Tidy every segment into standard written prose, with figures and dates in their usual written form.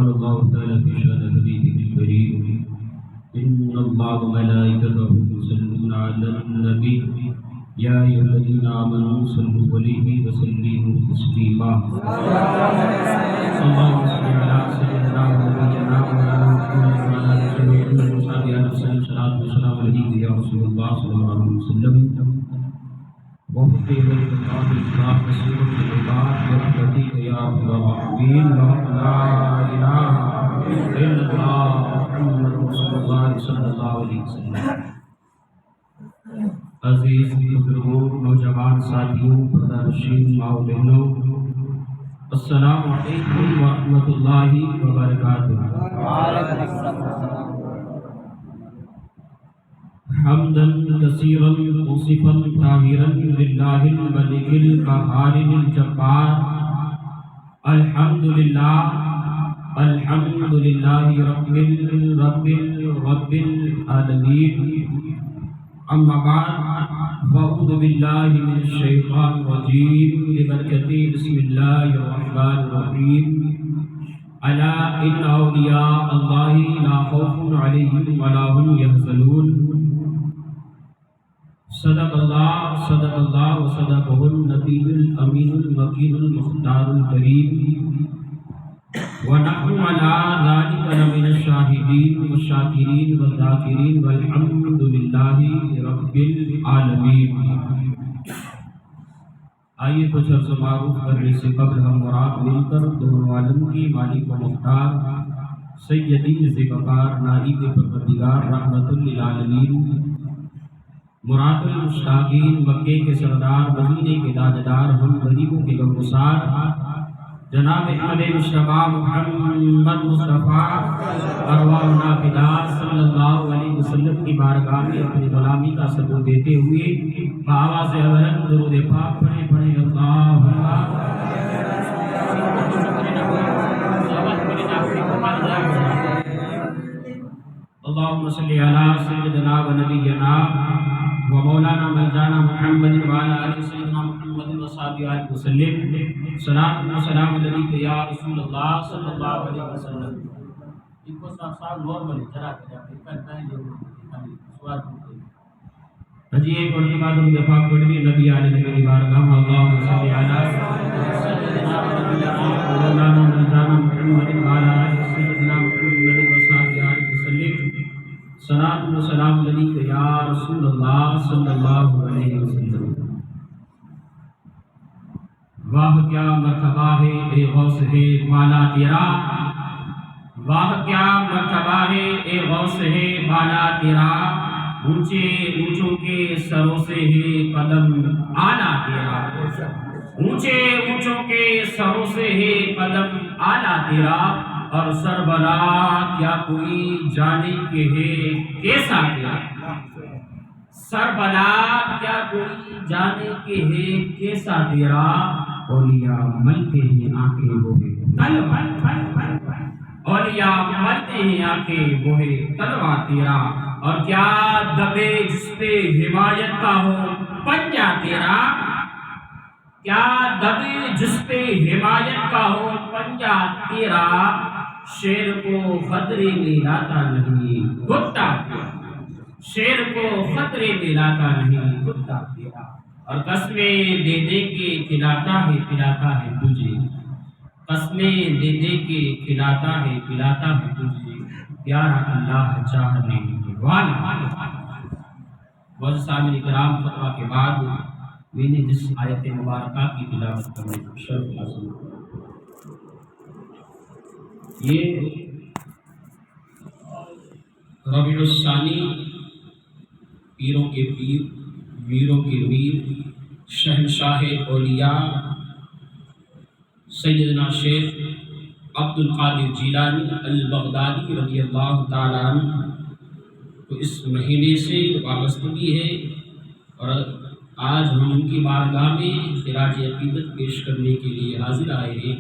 قال الله تعالى في شأن حبيبه الكريم إن الله وملائكته يصلون على النبي يا أيها الذين آمنوا صلوا عليه وسلموا تسليما اللهم صل على سيدنا ونبينا مولانا محمد وعلى آله وصحبه وسلم صلاة والسلام عليك يا رسول الله صلى الله عليه وسلم وفقه الله الإصلاح نصير العباد برحمتك يا أرحم الراحمين لا إله إلا الله محمد رسول الله صلی اللہ علیہ وسلم۔ عزیز بزرگوں، نوجوان ساتھیوں، پردہ نشین ماؤ بہنوں، السلام علیکم ورحمۃ اللہ وبرکاتہ۔ حمدا کثیرا مصفا طاہرا للہ الملک القہار الجبار، الحمد للہ رب العالمین۔ اما بعد فاعوذ باللہ من الشیطان الرجیم ببرکۃ بسم اللہ الرحمن الرحیم۔ الا ان اولیاء اللہ لا خوف علیہم ولا هم يحزنون۔ صدق اللہ وصدقہ النبی الامین المکین المختار الکریم، ونحن على ذلك لمن الشاہدین والشاکرین والذاکرین والحمد للہ رب العالمین۔ آئیے کچھ عرض معروف کرنے سے قبل ہم مراد مل کر دونوں عالم کی مالک و مختار سیدی ذوالفقار نائب پروردگار رحمت للعالمین مراد المشتاقین مکے کے سردار مدینے کے تاجدار ہم غریبوں کے غمگسار جناب احمد مصطفیٰ محمد مصطفیٰ ارواحنا فداء صلی اللہ علیہ وسلم کی بارگاہ میں اپنی غلامی کا ثبوت دیتے ہوئے بآواز بلند درود پاک پڑھیں اللہم صلی علی سیدنا و نبینا و مولانا ملجانا محمد وعلی آلہ سیدنا محمد وصحبہ وسلم۔ صلاۃ و سلام علیک یا رسول اللہ صلی اللہ علیہ وسلم۔ ان کو صاحب نارمل ذرا کرتا ہے جو سوال پوچھتے ہیں جی ایک اور بعد ہم دفعہ پڑھ بھی نبی علیہ نبی بارگاہ اللہم صلی علی سیدنا و نبینا مولانا ملجانا محمد وعلی آلہ سیدنا محمد وصحبہ وسلم۔ صلاۃ و سلام علیک یا رسول اللہ صلی اللہ علیہ وسلم۔ واہ کیا مرتبہ ہے اے غوث ہے بالا تیرا، واہ کیا مرتبہ ہے اے غوث ہے بالا تیرا، اونچے اونچوں کے سروں سے ہے قدم آلہ تیرا، اونچے اونچوں کے سروں سے ہے قدم آلہ تیرا، اور سربلا کیا کوئی جانے کے ہے کیسا تیرا، سربلا کیا کوئی جانے کے ہے کیسا تیرا، اولیاء ملتے ہیں آنکھیں بوہے تلوار، اولیاء ملتے ہیں آنکھیں بوہے تلوار تیرا، اور کیا دبے جس پہ حمایت کا ہو پنجہ تیرا، کیا دبے جس پہ حمایت کا ہو پنجہ تیرا، شیر کو خطرے میں لاتا نہیں کتا تیرا، شیر کو خطرے میں لاتا نہیں کتا تیرا، اور قسمیں دے دے کے کھلاتا ہے تجھے، قسمیں دے دے کے کھلاتا ہے تجھے، پیارا اللہ چاہنے والا۔ معزز سامعین کرام، فتویٰ کے بعد میں نے جس آیت مبارکہ کی تلاوت کرنے کا شرف حاصل کیا، یہ ربیع الثانی پیروں کے پیر ویروں کے ویر شہنشاہ اولیاء سیدنا شیخ عبد القادر جیلانی البغدادی رضی اللہ تعالیٰ عنہ کو اس مہینے سے وابستگی ہے، اور آج ہم ان کی بارگاہ میں خراج عقیدت پیش کرنے کے لیے حاضر آئے ہیں۔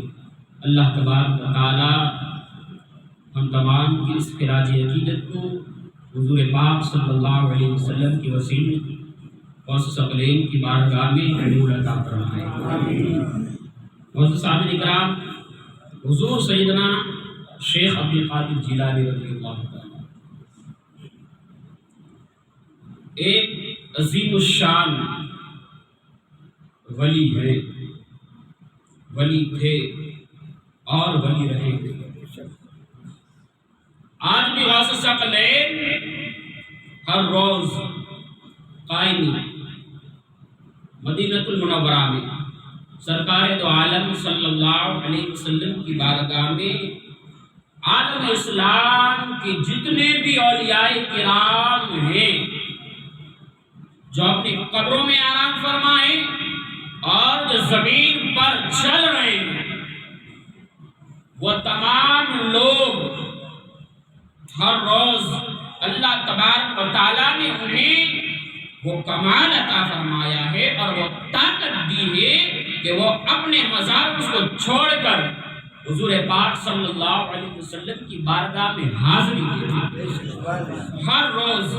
اللہ تبارک و تعالیٰ ہم تمام کی اس خراج عقیدت کو حضور پاک صلی اللہ علیہ وسلم کے وسیلے اور ثقلین کی بارگاہ میں قبول عطا فرمائے۔ معزز سامعین کرام، حضور سیدنا شیخ عبد القادر جیلانی رضی اللہ تعالیٰ ایک عظیم الشان ولی ہے، ولی تھے اور ولی رہیں گے۔ آج بھی غوث ثقلین ہر روز قائمی مدینہ المنورہ میں سرکار دو عالم صلی اللہ علیہ وسلم کی بارگاہ میں عالم اسلام کے جتنے بھی اولیاء کرام ہیں جو اپنی قبروں میں آرام فرمائیں اور جو زمین پر چل رہے ہیں، وہ تمام لوگ ہر روز اللہ تبارک و تعالیٰ نے انہیں وہ کمال عطا فرمایا ہے اور وہ طاقت دی ہے کہ وہ اپنے مزار کو چھوڑ کر حضور پاک صلی اللہ علیہ وسلم کی بارگاہ میں حاضری دیتے۔ ہر روز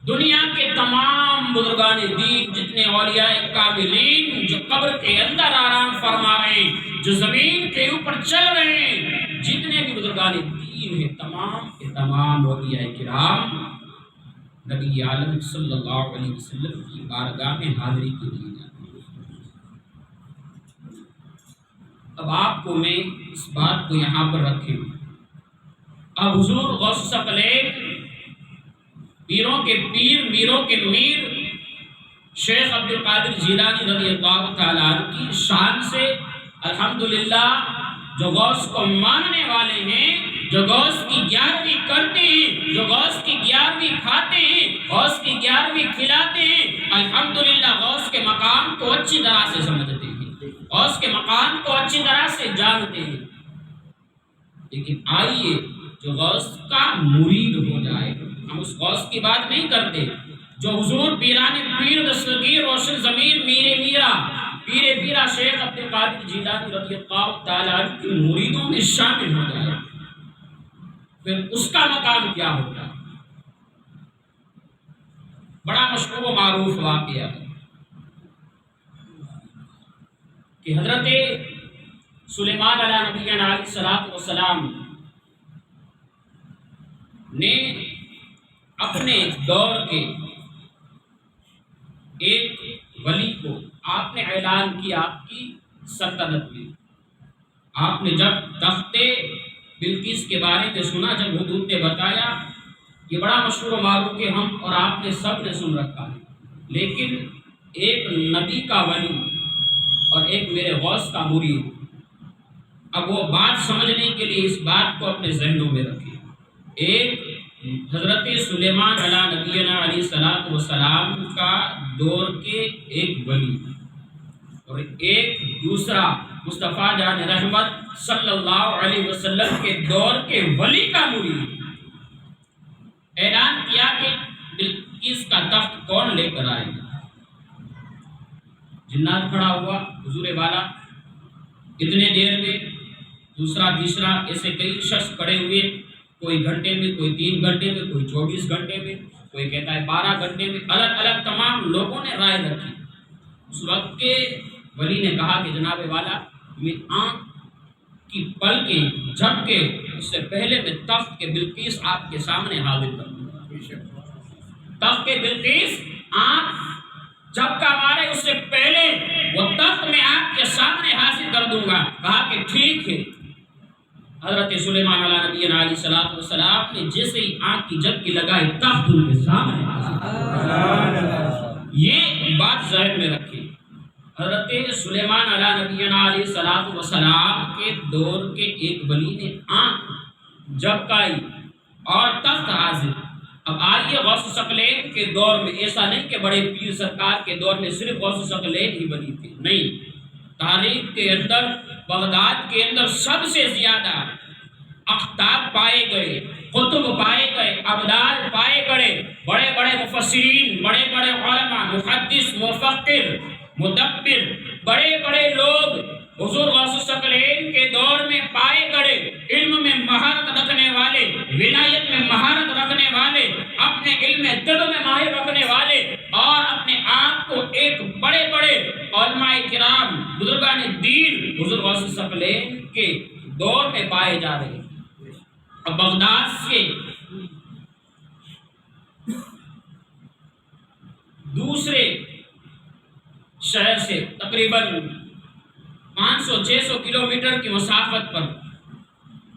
دنیا کے تمام بزرگان دین، جتنے اولیاء کاملین جو قبر کے اندر آرام فرما رہے ہیں، جو زمین کے اوپر چل رہے ہیں، جتنے بھی بزرگان دین ہیں، تمام کے تمام اولیاء کرام نبی عالم صلی اللہ علیہ وسلم کی بارگاہ میں حاضری کے لیے جاتے ہیں۔ اب آپ کو میں اس بات کو یہاں پر رکھیں، اب حضور غوث ثقلین پیروں کے پیر، میروں کے میر شیخ عبد القادر جیلانی رضی اللہ تعالیٰ عنہ کی شان سے الحمدللہ جو غوث کو ماننے والے ہیں، جو غوث کی 11ویں کرتے ہیں، جو غوث کی 11ویں کھاتے ہیں، غوث کی 11ویں کھلاتے ہیں، الحمدللہ غوث کے مقام کو اچھی طرح سے سمجھتے ہیں، غوث کے مقام کو اچھی طرح سے جانتے ہیں۔ لیکن آئیے جو غوث کا مرید ہو جائے، ہم اس غوث کی بات نہیں کرتے جو حضور پیران پیر دستگیر روشن ضمیر میر میرا پیر پیرا شیخ عبد القادر جیلانی رضی اللہ تعالیٰ عنہ کے مریدوں میں شامل ہو جائے، پھر اس کا مقام کیا ہوگا؟ بڑا مشہور و معروف واقعہ ہے کہ حضرت سلیمان علیہ نبینا علیہ الصلوۃ والسلام نے اپنے دور کے ایک ولی کو آپ نے اعلان کیا آپ کی سلطنت میں۔ آپ نے جب تخت بلقیس کے بارے میں سنا، جب حضور نے بتایا، یہ بڑا مشہور و معروف کہ ہم اور آپ نے سب نے سن رکھا ہے، لیکن ایک نبی کا ولی اور ایک میرے غوث کا مرید، اب وہ بات سمجھنے کے لیے اس بات کو اپنے ذہنوں میں رکھیں۔ ایک حضرت سلیمان علیہ نبینا علیہ الصلوۃ والسلام کا دور کے ایک ولی اور ایک دوسرا مصطفیٰ جان رحمت صلی اللہ علیہ وسلم کے دور کے ولی کا مرید۔ اعلان کیا کہ بلقیس کا تخت کون لے کر آئے گا؟ جنات کھڑا ہوا، حضور والا اتنے دیر میں، دوسرا تیسرا، ایسے کئی شخص کھڑے ہوئے، کوئی گھنٹے میں، کوئی 3 گھنٹے میں، کوئی 24 گھنٹے میں، کوئی کہتا ہے 12 گھنٹے میں، الگ الگ تمام لوگوں نے رائے رکھی۔ اس وقت کے ولی نے کہا کہ جناب والا، میں آنکھ کی پلکیں جھپ کے اس سے پہلے میں تخت کے بلقیس آپ کے سامنے حاضر کر دوں گا۔ تخت کے بلقیس آنکھ جب کا مارے اس سے پہلے وہ تخت میں آپ کے سامنے حاضر کر دوں گا۔ کہا کہ ٹھیک ہے۔ حضرت سلیمان علیہ نبینا علیہ الصلوۃ والسلام نے جیسے ہی آنکھ کی جھپکی لگائی، تخت ان کے سامنے حاضر۔ یہ بات ذہن میں رکھی، حضرت سلیمان علیہ نبینا علیہ الصلوۃ والسلام کے دور کے ایک ولی نے آنکھ جھپکائی اور تخت حاضر۔ اب آئیے غوث ثقلین کے دور میں ایسا نہیں کہ بڑے پیر سرکار کے دور میں صرف غوث ثقلین ہی ولی تھے، نہیں، تاریخ کے اندر بغداد کے اندر سب سے زیادہ اقطاب پائے گئے، قطب پائے گئے، ابدال پائے گئے، بڑے بڑے مفسرین، بڑے بڑے علماء، محدث، مفکر، مدبر، بڑے بڑے لوگ حضور غوث ثقلین کے دور میں پائے گئے، علم میں مہارت رکھنے والے، ولایت میں مہارت رکھنے والے، اپنے علم طب میں ماہر رکھنے والے، اور اپنے آپ کو ایک بڑے بڑے علماء کرام، بزرگان دین حضور غوث ثقلین کے دور میں پائے جا رہے ہیں۔ اب بغداد سے دوسرے شہر سے تقریباً 500-600 کلومیٹر کی مسافت پر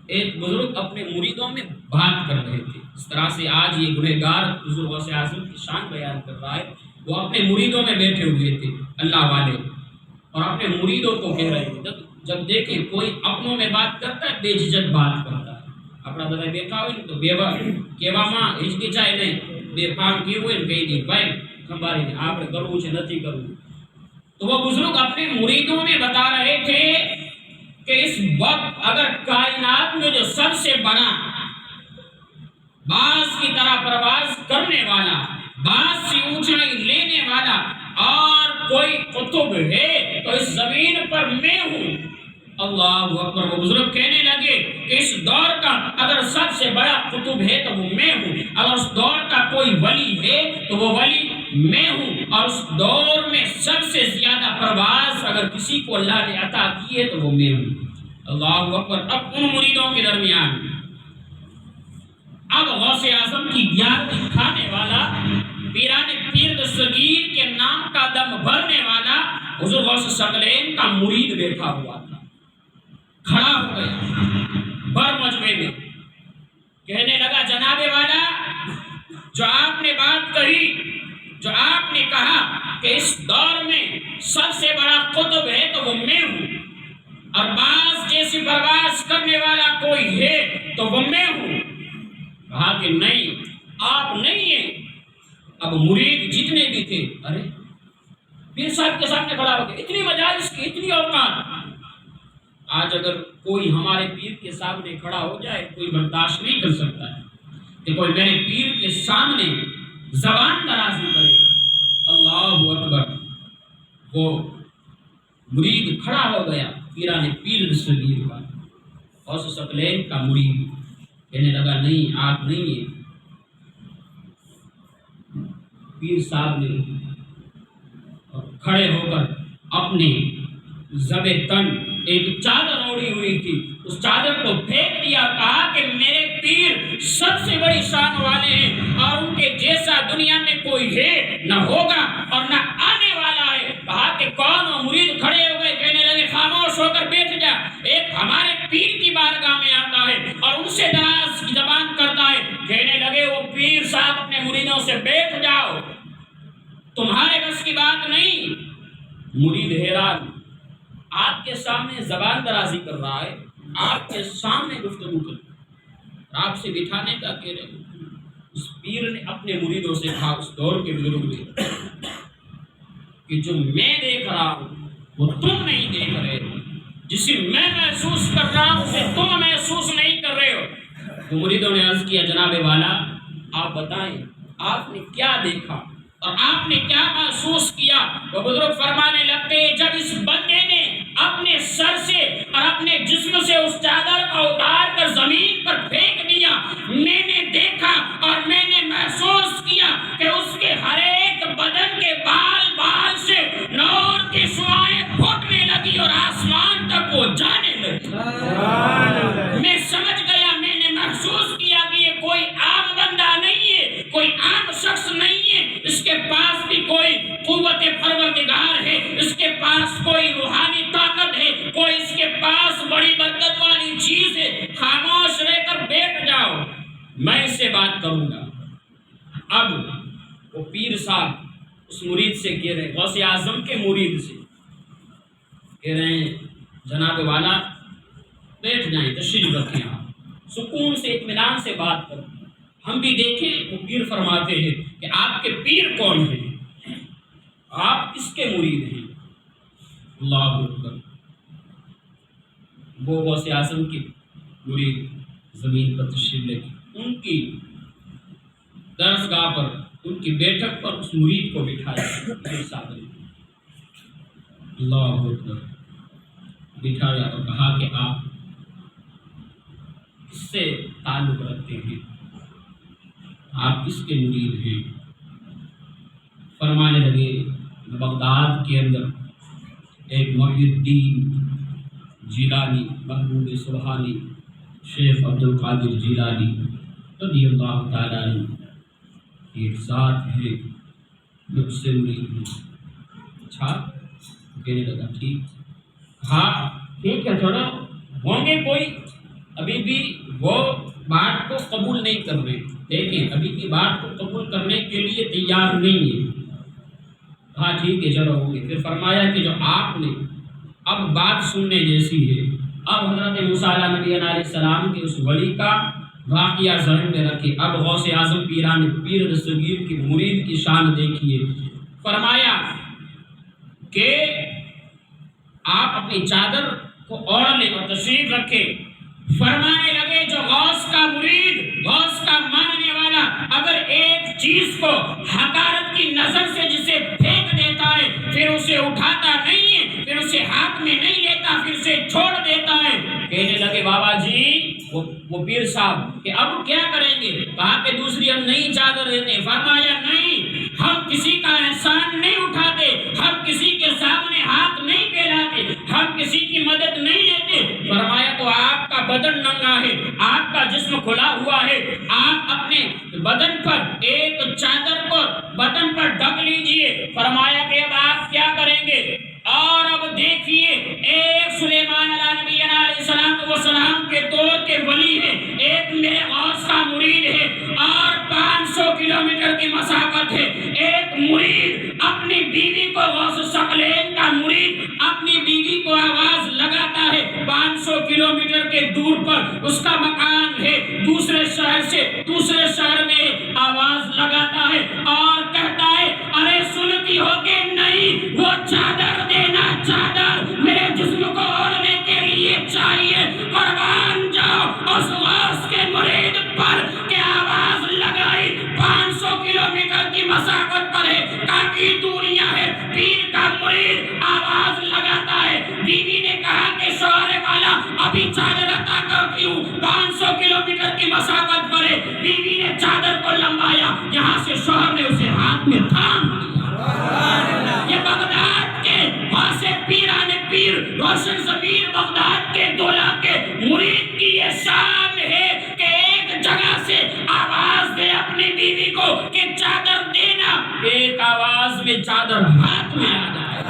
ایک بزرگ اپنے مریدوں میں بات کر رہے تھے. اس طرح سے آج یہ گنہگار حضور غوث اعظم کی شان بیان کر رہا ہے. وہ اپنے مریدوں میں بیٹھے ہوئے تھے اللہ والے، اور اپنے مریدوں کو کہہ رہے تھے. جب دیکھیں کوئی اپنوں میں بات کرتا ہے بے جھجک بات کرتا ہے. اپنا دادا بیٹھا ہوئے تو بیوا کیوا ماں ہچکچائے نہیں، بے فام کیے ہوئے کہی دی بھائی ہمارے آپ نے کروں سے نہیں کروں. تو وہ بزرگ اپنے مریدوں میں بتا رہے تھے کہ اس وقت اگر کائنات میں جو سب سے بڑا باز کی طرح پرواز کرنے والا، باز سے اونچائی لینے والا اور کوئی قطب ہے تو اس زمین پر میں ہوں. اللہ اکبر. وہ بزرگ کہنے لگے کہ اس دور کا اگر سب سے بڑا قطب ہے تو وہ میں ہوں، اگر اس دور کا کوئی ولی ہے تو وہ ولی میں ہوں، اور اس دور میں سب سے زیادہ پرواز اگر کسی کو اللہ نے عطا کی ہے تو وہ میں ہوں. اللہ اکبر. اب ان مریدوں کے درمیان اب غوث اعظم کی یاد دکھانے والا، پیران پیر دستگیر کے نام کا دم بھرنے والا حضور غوث ثقلین کا مرید بیٹھا ہوا تھا. کھڑا ہو گیا بر مجمع میں، کہنے لگا جناب والا، جو آپ نے بات کہی، جو آپ نے کہا کہ اس دور میں سب سے بڑا قطب ہے تو وہ میں ہوں، اور باز جیسی پرواز کرنے والا کوئی ہے تو وہ میں ہوں. کہا کہ نہیں، آپ نہیں ہیں. اب مرید جتنے بھی تھے ارے پیر صاحب کے سامنے کھڑا ہو گیا. اتنی مجالس کی اتنی اوقات. آج اگر کوئی ہمارے پیر کے سامنے کھڑا ہو جائے کوئی برداشت نہیں کر سکتا ہے کہ کوئی میرے پیر کے سامنے زبان دراز نہ کرے. اللہ اکبر. وہ مرید کھڑا ہو گیا، پیران پیر دستگیر کا، غوث ثقلین کا مرید. کہنے لگا نہیں، آپ نہیں ہیں. پیر صاحب نے کھڑے ہو کر اپنے زب تن ایک چادر اوڑی ہوئی تھی، اس چادر کو پھینک دیا. کہا کہ میرے پیر سب سے بڑی شان والے ہیں اور ان کے جیسا دنیا میں کوئی ہے نہ ہوگا اور نہ آنے والا ہے. کہا کہ کون؟ وہ مرید کھڑے ہو گئے. کہنے لگے خاموش ہو کر بیٹھ جا. ایک ہمارے پیر کی بارگاہ میں آتا ہے اور ان سے دراز کی زبان کرتا ہے. کہنے لگے وہ پیر صاحب اپنے مریدوں سے بیٹھ جاؤ، تمہارے بس کی بات نہیں. مرید حیران، آپ کے سامنے زبان درازی کر رہا ہے، آپ کے سامنے گفتگو کر رہا ہے، آپ سے بٹھانے کا کہہ رہے. اس پیر نے اپنے مریدوں سے کہا، اس دور کے بزرگ نے، کہ جو میں دیکھ رہا ہوں وہ تم نہیں دیکھ رہے ہو، جسے میں محسوس کر رہا ہوں اسے تم محسوس نہیں کر رہے ہو. تو مریدوں نے عرض کیا جناب والا آپ بتائیں آپ نے کیا دیکھا اور آپ نے کیا محسوس کیا. وہ بزرگ فرمانے لگتے جب اس بندے نے اپنے سر سے اور اپنے جسم سے اس چادر کو اتار کر زمین پر پھینک دیا، میں نے دیکھا اور میں نے محسوس کیا کہ اس کے ہر ایک بدن کے بال بال سے نور کی شعاعیں پھوٹنے لگی اور آسمان تک وہ جانے لگی. میں سمجھ گیا، میں نے محسوس کیا کہ یہ کوئی عام بندہ نہیں ہے، کوئی عام شخص نہیں ہے. اس کے پاس بھی کوئی قوت پروردگار ہے، اس کے پاس کوئی روحانی طاقت ہے، کوئی اس کے پاس بڑی برکت والی چیز ہے. خاموش رہ کر بیٹھ جاؤ، میں اس سے بات کروں گا. اب وہ پیر صاحب اس مرید سے کہہ رہے، غوث اعظم کے مرید سے کہہ رہے ہیں جناب والا بیٹھ جائیں، تشریف رکھیں، آپ سکون سے اطمینان سے بات کریں، ہم بھی دیکھیں. وہ پیر فرماتے ہیں کہ آپ کے پیر کون ہیں، آپ کس کے مرید ہیں. اللہ اکبر. وہ غوث اعظم کی مرید زمین پر تشریف لے کے ان کی درسگاہ پر، ان کی بیٹھک پر اس مرید کو بٹھایا. اللہ اکبر. بٹھایا اور کہا کہ آپ کس سے تعلق رکھتے ہیں، آپ کس کے مرید ہیں. فرمانے لگے بغداد کے اندر ایک محی الدین جیلانی محبوب سبحانی شیخ عبد القادر جیلانی رضی اللہ تعالیٰ عنہ ایک ذات ہے مجھ سے مرید ہے. اچھا کہنے لگا ٹھیک، ہاں ٹھیک ہے چھوڑو، ہوں گے کوئی، ابھی بھی وہ بات کو قبول نہیں کر رہے. دیکھیں ابھی کی بات کو قبول کرنے کے لیے تیار نہیں ہے. ہاں ٹھیک ہے چلو ہوں گے. پھر فرمایا کہ جو آپ نے اب بات سننے جیسی ہے، اب حضرت موسیٰ علیہ السلام کے اس ولی کا واقعہ ذہن میں رکھے. اب غوث اعظم پیران پیر دستگیر کی مرید کی شان دیکھیے. فرمایا کہ آپ اپنی چادر کو اوڑھ لیں اور تشریف رکھے. فرمانے لگے جو غوث کا مرید، غوث کا ماننے والا اگر ایک چیز کو حقارت کی نظر سے جسے پھینک دیتا ہے پھر اسے اٹھاتا نہیں ہے، پھر اسے ہاتھ میں نہیں لیتا، پھر اسے چھوڑ دیتا ہے. کہنے لگے بابا جی وہ پیر صاحب کہ اب کیا کریں گے؟ کہا کہ دوسری ہم نئی چادر دیتے. فرمایا نہیں، ہم کسی کا احسان نہیں اٹھاتے، ہم کسی کے سامنے ہاتھ نہیں پھیلاتے، ہم کسی کی مدد نہیں لیتے. فرمایا تو آپ کا بدن ننگا ہے، آپ کا جسم کھلا ہوا ہے، آپ اپنے بدن پر ایک چادر کو بدن پر ڈھک لیجئے. فرمایا کہ اب آپ کیا کریں گے؟ اور اب دیکھیے ایک سلیمان علیہ السلام کے دور کے ولی ہے، ایک میرے غوث کا مرید ہے اور 500 کلومیٹر کی مسافت ہے. ایک مرید اپنی بیوی کو، غوث ثقلین کا مرید اپنی بیوی کو آواز لگاتا ہے. 500 کلومیٹر کے دور پر اس کا مکان ہے، دوسرے شہر سے دوسرے شہر میں آواز لگاتا ہے اور کہتا ہے ارے سنتی ہو کہ نہیں، وہ چادر دینا، چادر میرے جسم کو اوڑھنے کے لیے چاہیے. قربان جاؤ اس غوث کے مرید پر کہ آواز لگائی. 500 کلومیٹر کی مسافت پر ہے، کافی دوریاں ہے. پیر کا مرید آواز لگاتا ہے. بیوی نے کہا کہ شوہر والا ابھی چادر عطا کرتی ہوں، 500 کلومیٹر کی مسافت پر ہے. بیوی نے چادر کو لمبایا، یہاں سے شوہر نے اسے ہاتھ میں تھام لیا. یہ بغداد کے واسے پیران پیر روشن ضمیر بغداد کے دولہ کے مرید کی یہ شان ہے کہ ایک جگہ سے آواز دے اپنی بیوی کو کہ چادر دینا، ایک آواز میں چادر ہاتھ میں آ جائے.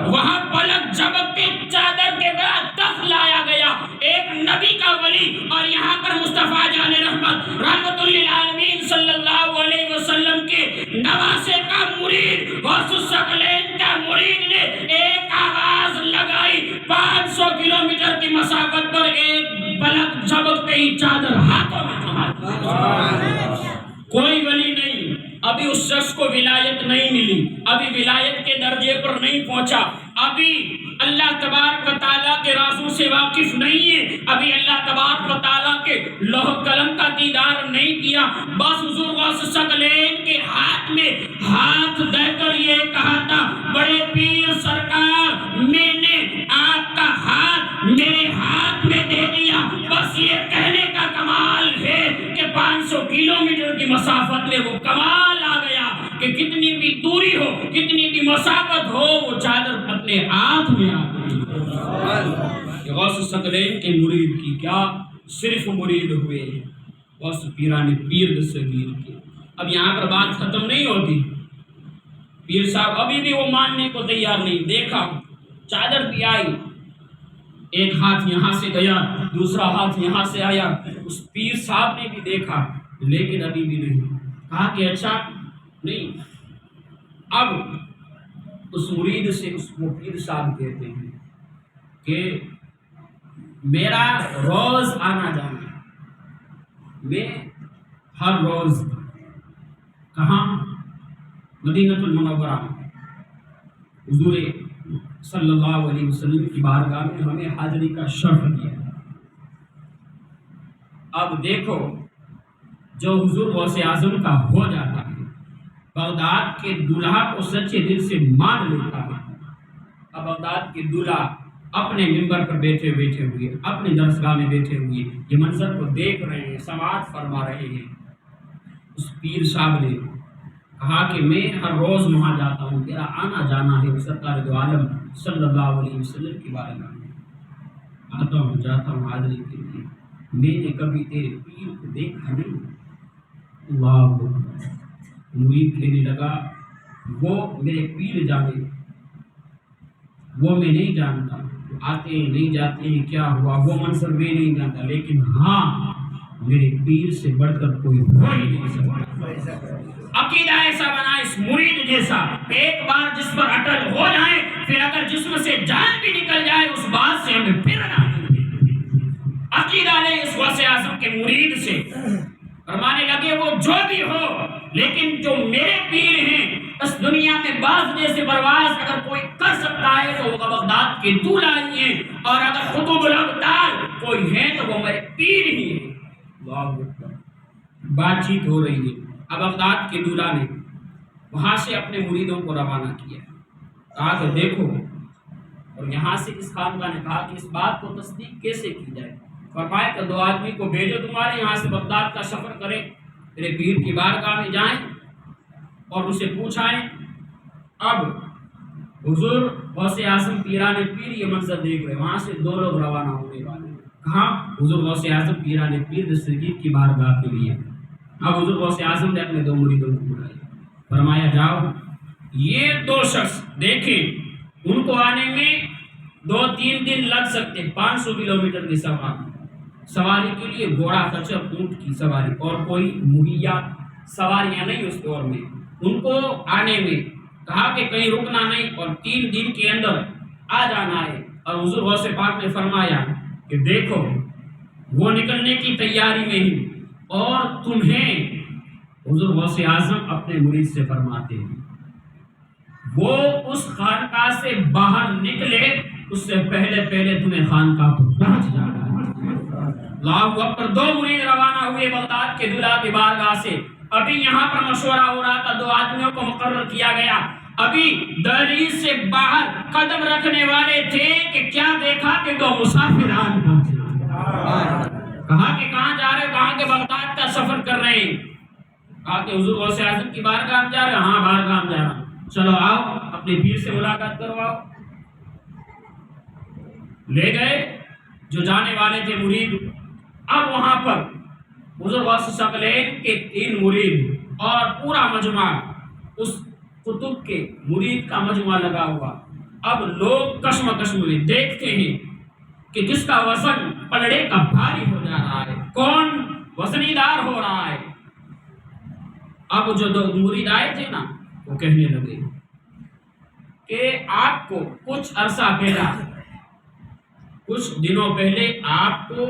وہاں پلک جھپک کے چادر کے بعد تخت لایا گیا. ایک نبی کا ولی اور یہاں پر مصطفیٰ جان رحمت للعالمین صلی اللہ علیہ وسلم کے نواسے کا مرید غوث الثقلین کا مرید نے ایک آواز لگائی. 500 کلومیٹر کی مسافت پر ایک پلک جھپکتے ہی چادر ہاتھوں میں. کوئی ولی نہیں، ابھی اس شخص کو ولایت نہیں ملی، ابھی ولایت کے درجے پر نہیں پہنچا، ابھی اللہ تبارک و تعالیٰ کے رازوں سے واقف نہیں ہے، ابھی اللہ تبارک و تعالیٰ کے لوح قلم کا دیدار نہیں کیا. بس حضور غوث ثقلین کے ہاتھ میں ہاتھ دے کر یہ کہا تھا بڑے پیر سرکار میں نے آپ کا ہاتھ میرے ہاتھ میں دے دیا. بس یہ کہنے کا کمال ہے کہ 500 کلومیٹر کی مسافت میں وہ کمال آ گیا کہ کتنی بھی دوری ہو، کتنی بھی مسافت ہو، وہ چادر اپنے ہاتھ میں آ گئی. غوث ثقلین کے مرید کی کیا صرف مرید ہوئے غوث پیران پیر دستگیر کے. اب یہاں پر بات ختم نہیں ہوتی. پیر صاحب ابھی بھی وہ ماننے کو تیار نہیں. دیکھا چادر بھی آئی، ایک ہاتھ یہاں سے گیا، دوسرا ہاتھ یہاں سے آیا. اس پیر صاحب نے بھی دیکھا لیکن ابھی بھی نہیں. کہا کہ اچھا نہیں. اب اس مرید سے اس کو پیر صاحب کہتے ہیں کہ میرا روز آنا جانا، میں ہر روز کہاں مدینہ المنورہ حضور صلی اللہ علیہ وسلم کی بارگاہ میں ہمیں حاضری کا شرف دیا. اب دیکھو جو حضور غوث اعظم کا ہو جاتا ہے، بغداد کے دولہا کو سچے دل سے مان لیتا ہے. اب بغداد کے دولہا اپنے منبر پر بیٹھے ہوئے، اپنے درسگاہ میں بیٹھے ہوئے یہ منظر کو دیکھ رہے ہیں، سماعت فرما رہے ہیں. اس پیر صاحب نے کہا کہ میں ہر روز وہاں جاتا ہوں، میرا آنا جانا ہے سرکار دو عالم صلی اللہ علیہ وسلم کے بارے میں، آتا ہوں جاتا ہوں حاضری کے لیے. میں نے کبھی تیرے پیر کو دیکھا نہیں۔ اللہ اکبر۔ مرید کہنے لگا وہ میرے پیر جانے، وہ میں نہیں جانتا، آتے ہیں نہیں جاتے ہیں، کیا ہوا وہ منظر میں نہیں جانتا، لیکن ہاں میرے پیر سے بڑھ کر کوئی ہو ہی نہیں سکتا۔ عقیدہ ایسا بنا اس مرید جیسا، ایک بار جس پر اٹل ہو جائے پھر اگر جسم سے جان بھی نکل جائے اس بات سے ہمیں پھرنا نہیں۔ عقیدہ لے اس غوث اعظم کے مرید سے، فرمانے لگے وہ جو بھی ہو لیکن جو میرے پیر ہیں اس دنیا میں باز جیسے پرواز اگر کوئی کر سکتا ہے تو وہ بغداد کے دولہ ہی ہیں، اور اگر قطب الابدال کوئی ہے تو وہ میرے پیر ہی ہیں۔ اللہ اکبر۔ بات چیت ہو رہی ہے۔ اب بغداد کے دولہ نے وہاں سے اپنے مریدوں کو روانہ کیا، کہا کہ دیکھو، اور یہاں سے اس خانقاہ نے کہا کہ اس بات کو تصدیق کیسے کی جائے؟ فرمایا کہ 2 آدمی کو بھیجو تمہارے یہاں سے بغداد کا سفر کریں، میرے پیر کی بارگاہ میں جائیں اور اسے پوچھائیں۔ اب حضور غوث اعظم پیران پیر یہ منظر دیکھ رہے، وہاں سے 2 لوگ روانہ ہونے والے ہیں۔ کہاں؟ حضور غوث اعظم پیران پیر دستگیر کی بارگاہ کے لیے۔ اب حضور غوث اعظم نے اپنے 2 مریدوں کو بلایا، فرمایا جاؤ یہ 2 شخص دیکھیں، ان کو آنے میں 2-3 دن لگ سکتے، 500 کلومیٹر کی سواری کے لیے گھوڑا خچر اونٹ کی سواری، اور کوئی مہیا سواریاں نہیں اس دور میں، ان کو آنے میں کہا کہ کہیں رکنا نہیں اور 3 دن کے اندر آ جانا ہے۔ اور حضور غوث پاک نے فرمایا کہ دیکھو وہ نکلنے کی تیاری میں ہی، اور تمہیں حضور غوث اعظم اپنے مرید سے فرماتے ہیں وہ اس خانقاہ سے باہر نکلے اس سے پہلے تمہیں خانقاہ پر پہنچ جانا ہے۔ اللہ اکبر۔ 2 مرید روانہ ہوئے بغداد کے دولہ کی بارگاہ سے۔ ابھی یہاں پر مشورہ ہو رہا تھا، 2 آدمیوں کو مقرر کیا گیا، ابھی دہلیز سے باہر قدم رکھنے والے تھے کہ کیا دیکھا کہ 2 مسافران پہنچے۔ کہا کہ کہاں جا رہے؟ کہاں کہ بغداد کا سفر کر رہے ہیں۔ کہا کہ حضور غوث اعظم کی بارگاہ میں جا رہے؟ ہاں بارگاہ میں جا رہا ہوں۔ چلو آؤ اپنے پیر سے ملاقات کرواؤ۔ لے گئے جو جانے والے تھے مرید۔ اب وہاں پر حضور غوث ثقلین کے 3 مرید اور پورا مجمع اس قطب کے مرید کا مجمع لگا ہوا۔ اب لوگ کشمکش میں دیکھتے ہیں کہ جس کا وزن پلڑے کا بھاری ہو جا رہا ہے، کون وزنی دار ہو رہا ہے۔ اب جو 2 مرید آئے تھے نا وہ کہنے لگے کہ آپ کو کچھ عرصہ پہلا، کچھ دنوں پہلے آپ کو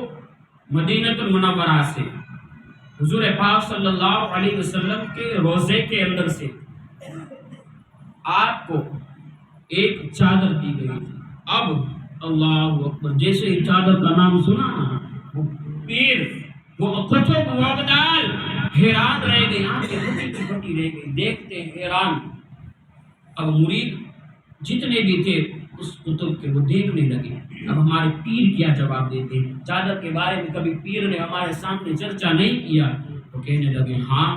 مدینہ المنورہ سے حضور پاک صلی اللہ علیہ وسلم کے روضے کے اندر سے آپ کو ایک چادر دی گئی تھی۔ اب اللہ اکبر، جیسے ہی چادر کا نام سنا نا وہ پیر، وہ قطب وابدال حیران رہ گئے، آنکھیں پھٹی رہ گئی، دیکھتے حیران۔ اب مرید جتنے بھی تھے اس قطب کے وہ دیکھنے لگے، اب ہمارے پیر کیا جواب دیتے ہیں؟ چادر کے بارے میں کبھی پیر نے ہمارے سامنے چرچا نہیں کیا۔ تو کہنے لگے ہاں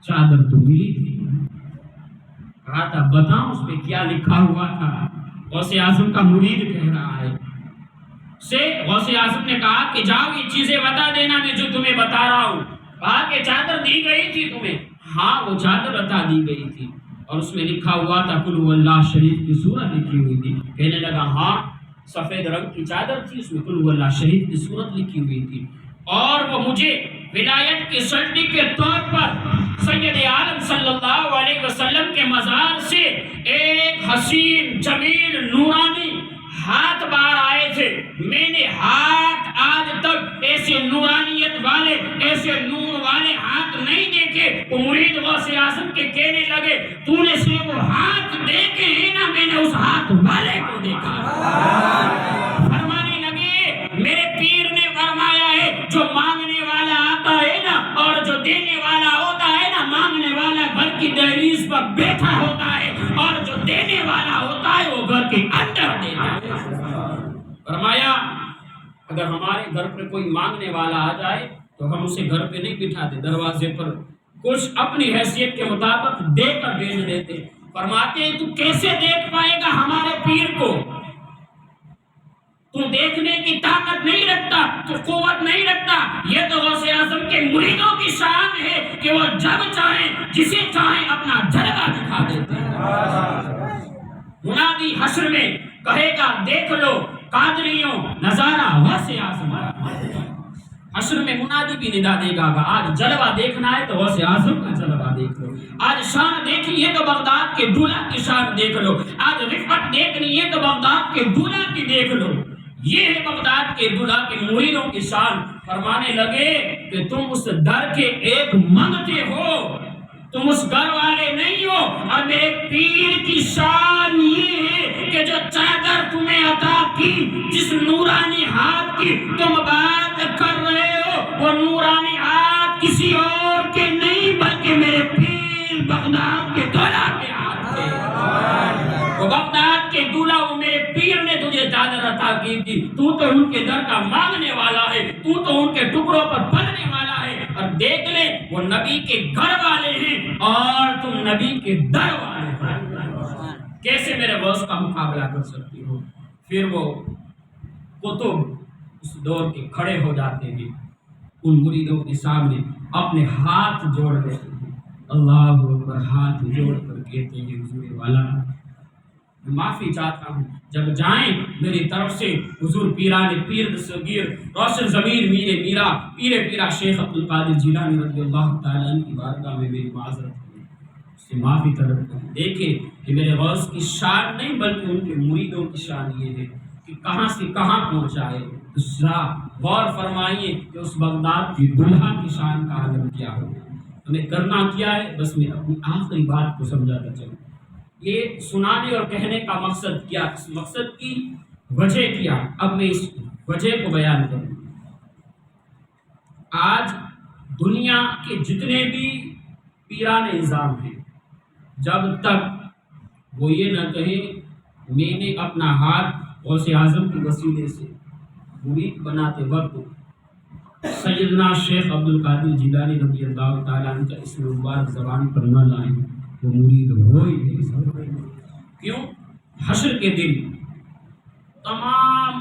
چادر تو ملی تھی۔ کہا تھا بتاؤ اس پہ کیا لکھا ہوا تھا؟ غوث اعظم کا مرید کہہ رہا ہے سے غوث اعظم نے کہا کہ جاؤ یہ چیزیں بتا دینا میں جو تمہیں بتا رہا ہوں۔ کہا کہ چادر دی گئی تھی تمہیں؟ ہاں وہ چادر عطا دی گئی تھی، اور اس میں لکھا ہوا تھا قل هو اللہ شریف کی صورت لکھی ہوئی تھی۔ کہنے لگا ہاں سفید رنگ کی چادر تھی، اس میں قل هو اللہ شریف کی صورت لکھی ہوئی تھی، اور وہ مجھے ولایت کی سرٹی کے طور پر سید عالم صلی اللہ علیہ وسلم کے مزار سے ایک حسین جمیل نورانی ہاتھ باہر آئے تھے۔ میں نے ہاتھ آج تک ایسے نورانیت والے، ایسے نور والے ہاتھ نہیں دیکھے۔ وہ مرید غوث اعظم کے کہنے لگے تو نے صرف وہ ہاتھ دیکھے ہیں نا، میں نے اس ہاتھ والے کو دیکھا۔ فرمانے لگے میرے پیر نے فرمایا ہے جو مانگنے والا آتا ہے نا اور جو دینے والا ہوتا ہے نا، مانگنے والا گھر کی دہلیز پر بیٹھا ہوتا ہے اور جو دینے والا ہوتا ہے وہ گھر کے اندر دیتا ہے۔ فرمایا اگر ہمارے گھر پر کوئی مانگنے والا آ جائے تو ہم اسے گھر پہ نہیں بٹھاتے، دروازے پر کچھ اپنی حیثیت کے مطابق دے کر بھیج دیتے۔ فرماتے ہیں تو کیسے دیکھ پائے گا ہمارے پیر کو؟ تو دیکھنے کی طاقت نہیں رکھتا، تو قوت نہیں رکھتا۔ یہ تو غوث اعظم کے مریدوں کی شان ہے کہ وہ جب چاہیں جسے چاہیں اپنا جلوہ دکھا دیتے ہیں۔ منادی حشر میں کہے گا دیکھ لو قادریوں نظارہ غوث اعظم۔ حشر میں منادی بھی ندا دے گا آج جلوہ دیکھنا ہے تو غوث اعظم کا جلوہ دیکھ لو، آج شان دیکھنی ہے تو بغداد کے دولہ کی شان دیکھ لو، آج رفعت دیکھنی ہے تو بغداد کے دولہ کی دیکھ لو۔ یہ ہے بغداد کے دولہ کے مریدوں کی شان۔ فرمانے لگے کہ تم اس در کے ایک منگتے ہو، تم اس گھر والے نہیں ہو، اور میرے پیر کی شان یہ ہے کہ جو چادر تمہیں عطا کی، جس نورانی ہاتھ کی تم بات کر رہے ہو، وہ نورانی ہاتھ کسی اور کے نہیں بلکہ میرے پیر بغداد کے دولہ کے ہاتھ کے۔ وہ بغداد کے دولہ، وہ میرے پیر نے تجھے چادر عطا کی تھی، تو ان کے در کا مانگنے والا ہے، تو ان کے ٹکڑوں پر پلنے والا ہے، اور دیکھ لے وہ نبی کے گھر والے ہیں اور تم نبی کے در والے ہیں، کیسے میرے غوث کا مقابلہ کر سکتی ہو؟ پھر وہ قطب اس دور کے کھڑے ہو جاتے ہیں، ان مریدوں کے سامنے اپنے ہاتھ جوڑ دیتے ہیں، اللہ اکبر، ہاتھ جوڑ کر کہتے ہیں حضور والا معافی چاہتا ہوں، جب جائیں میری طرف سے حضور پیران پیر دستگیر روشن ضمیر میر میرا پیرا شیخ عبدالقادر جیلانی رضی اللہ تعالیٰ عنہ کی بارگاہ میں میری معذرت ہے، اس سے معافی طلب کریں۔ دیکھیں کہ میرے غوث کی شان نہیں بلکہ ان کے مریدوں کی شان یہ ہے کہ کہاں سے کہاں پہنچا ہے۔ ذرا غور فرمائیے کہ اس بغداد کی دلہا کی شان کا عالم کیا ہو۔ ہمیں کرنا کیا ہے، بس میں اپنی آخری بات کو سمجھاتا چلوں۔ یہ سنانے اور کہنے کا مقصد کیا، اس مقصد کی وجہ کیا، اب میں اس وجہ کو بیان کروں۔ آج دنیا کے جتنے بھی پیران نظام ہیں، جب تک وہ یہ نہ کہیں میں نے اپنا ہاتھ غوث اعظم کے وسیلے سے مرید بناتے وقت سیدنا شیخ عبدالقادر جیلانی رضی اللہ تعالیٰ عنہ کا اسم مبارک زبان پر نہ لائیں، وہ مرید ہو ہی نہیں سکتے۔ کیوں؟ حشر کے دن تمام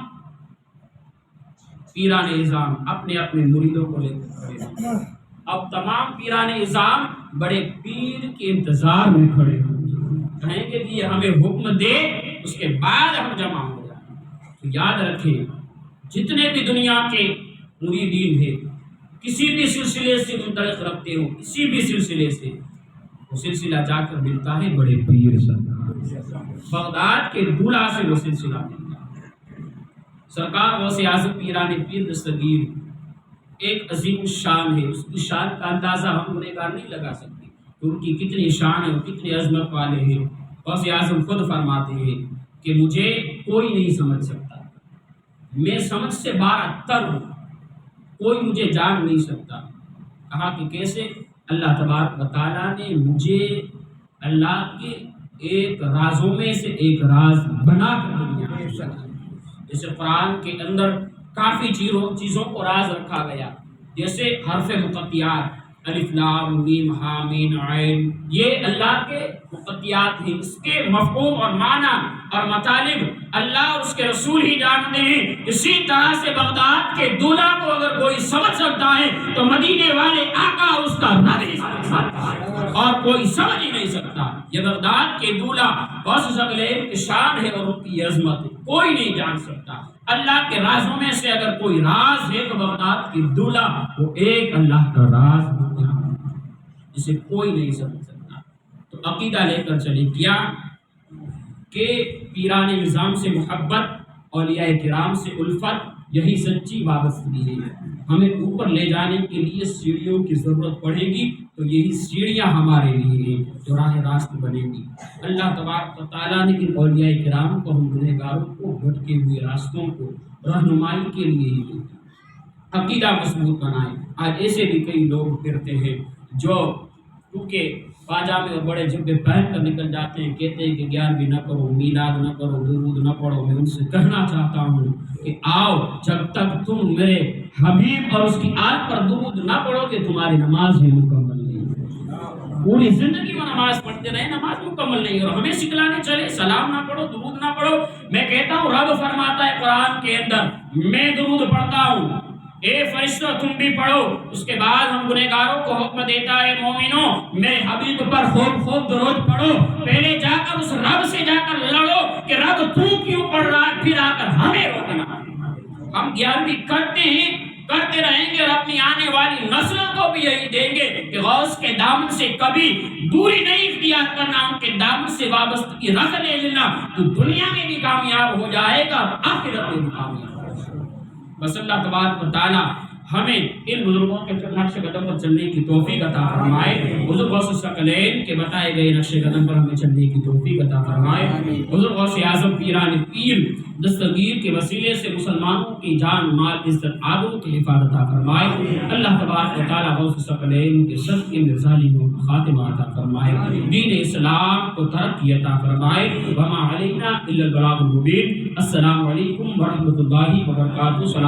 پیران نظام اپنے اپنے مریدوں کو لے کر کھڑے ہیں۔ اب تمام پیران نظام بڑے پیر کے انتظار میں کھڑے ہیں، کہیں گے کہ ہمیں حکم دے، اس کے بعد ہم جمع ہو جائیں۔ تو یاد رکھیں جتنے بھی دنیا کے مریدین ہیں، کسی بھی سلسلے سے منطلق رکھتے ہو، کسی بھی سلسلے سے، وہ سلسلہ جا کر ملتا ہے بڑے پیر بغداد کے دولہ سے، وہ سلسلہ ملتا ہے۔ سرکار غوث اعظم پیران پیر دستگیر ایک عظیم شان ہے، اس کی شان کا اندازہ ہم گنہگار نہیں لگا سکتے، ان کی کتنی شان ہے اور کتنی عظمت والے ہیں۔ غوث اعظم خود فرماتے ہیں کہ مجھے کوئی نہیں سمجھ سکتا، میں سمجھ سے باہر تر ہوں، کوئی مجھے جان نہیں سکتا۔ کہا کہ کیسے؟ اللہ تبارک و تعالیٰ نے مجھے اللہ کے ایک رازوں میں سے ایک راز بنا کر دنیا میں بھیجا۔ جیسے قرآن کے اندر کافی چیزوں کو راز رکھا گیا، جیسے حرف مقطعات الف لام میم ہا میم عین، یہ اللہ کے مقطعات ہیں، اس کے مفہوم اور معنی اور مطالب اللہ اور اس کے رسول ہی جانتے ہیں۔ اسی طرح سے بغداد کے دولہ کو اگر کوئی سمجھ سکتا ہے تو مدینے والے آقا اس کا رب ہی سمجھ سکتا ہے، اور کوئی سمجھ ہی نہیں سکتا۔ یہ بغداد کے دولہ غوث اعظم کی شان ہے اور ان کی عظمت ہے، کوئی نہیں جان سکتا۔ اللہ کے رازوں میں سے اگر کوئی راز ہے تو بغداد کی دولہ وہ ایک اللہ کا راز ہے جسے کوئی نہیں سمجھ سکتا۔ تو عقیدہ لے کر چلے کیا کہ پیران نظام سے محبت، اولیاء کرام سے الفت، یہی سچی وابستگی ہے۔ ہمیں اوپر لے جانے کے لیے سیڑھیوں کی ضرورت پڑے گی، تو یہی سیڑھیاں ہمارے لیے ہیں جو راہ راست بنے گی۔ اللہ تبارک و تعالیٰ نے ان اولیاء کرام کو، ہم گنہگاروں کو بھٹکے ہوئے راستوں کو رہنمائی کے لیے ہی دیا۔ عقیدہ مضبوط بنائیں۔ آج ایسے بھی کئی لوگ پھرتے ہیں جو کیونکہ پاجامے اور بڑے جبے پہن کر نکل جاتے ہیں، کہتے ہیں کہ 11ویں نہ کرو، میلاد نہ کرو، درود نہ پڑھو۔ میں ان سے کہنا چاہتا ہوں کہ آؤ، جب تک تم میرے حبیب اور اس کی آل پر درود نہ پڑھو گے تمہاری نماز بھی مکمل نہیں ہے۔ پوری زندگی وہ نماز پڑھتے رہے، نماز مکمل نہیں اور ہمیں سکھلانے چلے سلام نہ پڑھو، درود نہ پڑھو۔ میں کہتا ہوں رب فرماتا ہے قرآن کے اندر میں درود پڑھتا ہوں، اے فرشتوں تم بھی پڑھو۔ اس کے بعد ہم گنہگاروں کو حکم دیتا ہے مومنوں میرے حبیب پر خوب خوب درود پڑھو، پہلے جا کر اس رب سے جا کر لڑو کہ رب تو کیوں پڑھ رہا ہے، پھر آ کر ہمیں روکنا۔ ہم 11ویں کرتے ہیں، کرتے رہیں گے اور اپنی آنے والی نسلوں کو بھی یہی دیں گے کہ غوث کے دامن سے کبھی دوری نہیں اختیار کرنا، ان کے دامن سے وابستگی رکھ لے لینا، تو دنیا میں بھی کامیاب ہو جائے گا اور آخرت میں بھی کامیاب ہو جائے گا۔ بس اللہ تبارک و تعالی ہمیں ان بزرگوں کے نقش قدم پر چلنے کی توفیق عطا فرمائے، بزرگ غوث الثقلین کے بتائے گئے نقش قدم پر ہمیں چلنے کی توفیق عطا فرمائے، بزرگ غوث اعظم پیران پیر دستگیر کے وسیلے سے مسلمانوں کی جان مال عزت آبرو کی حفاظت عطا فرمائے۔ اللہ تبارک و تعالی غوث الثقلین کے صدقے میں ظالموں کو خاتمہ عطا فرمائے، دین اسلام کو ترقی عطا فرمائے۔ وما علینا الا البلاغ المبین۔ السلام علیکم ورحمۃ اللہ وبرکاتہ۔